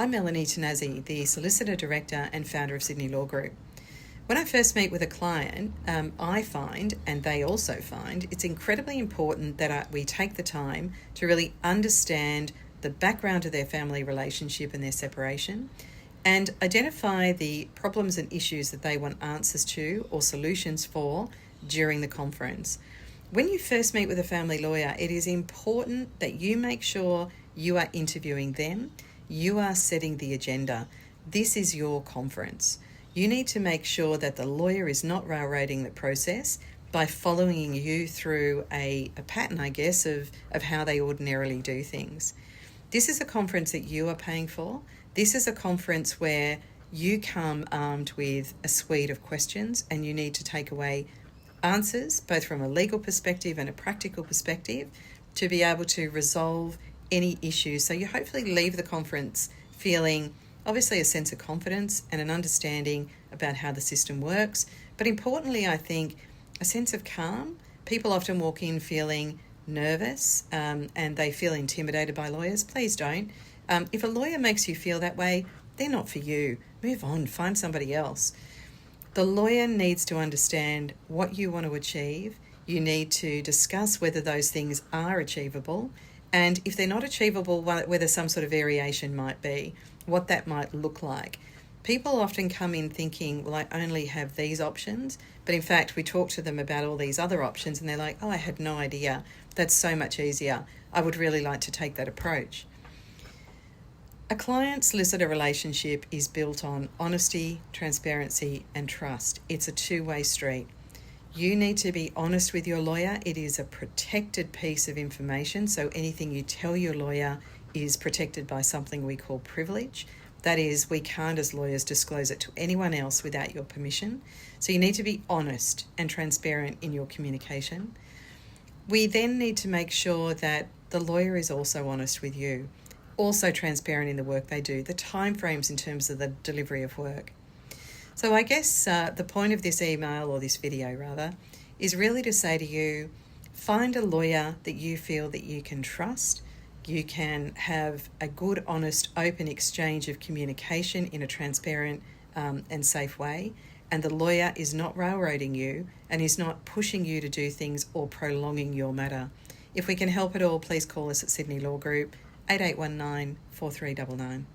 I'm Melanie Tanazzi, the Solicitor Director and founder of Sydney Law Group. When I first meet with a client, I find, and they also find, it's incredibly important that we take the time to really understand the background of their family relationship and their separation, and identify the problems and issues that they want answers to or solutions for during the conference. When you first meet with a family lawyer, it is important that you make sure you are interviewing them, you are setting the agenda. This is your conference. You need to make sure that the lawyer is not railroading the process by following you through a pattern, I guess, of how they ordinarily do things. This is a conference that you are paying for. This is a conference where you come armed with a suite of questions and you need to take away answers, both from a legal perspective and a practical perspective, to be able to resolve any issues. So you hopefully leave the conference feeling obviously a sense of confidence and an understanding about how the system works, but importantly, I think a sense of calm. People often walk in feeling nervous and they feel intimidated by lawyers. Please don't. If a lawyer makes you feel that way, they're not for you. Move on, find somebody else. The lawyer needs to understand what you want to achieve. You need to discuss whether those things are achievable, and if they're not achievable, whether some sort of variation might be, what that might look like. People often come in thinking, well, I only have these options, but in fact, we talk to them about all these other options and they're like, oh, I had no idea. That's so much easier. I would really like to take that approach. A client-solicitor relationship is built on honesty, transparency, and trust. It's a two-way street. You need to be honest with your lawyer. It is a protected piece of information, so anything you tell your lawyer is protected by something we call privilege. That is, we can't as lawyers disclose it to anyone else without your permission. So you need to be honest and transparent in your communication. We then need to make sure that the lawyer is also honest with you, also transparent in the work they do, the timeframes in terms of the delivery of work. So I guess the point of this email, or this video rather, is really to say to you, find a lawyer that you feel that you can trust. You can have a good, honest, open exchange of communication in a transparent and safe way, and the lawyer is not railroading you and is not pushing you to do things or prolonging your matter. If we can help at all, please call us at Sydney Law Group, 8819 4399.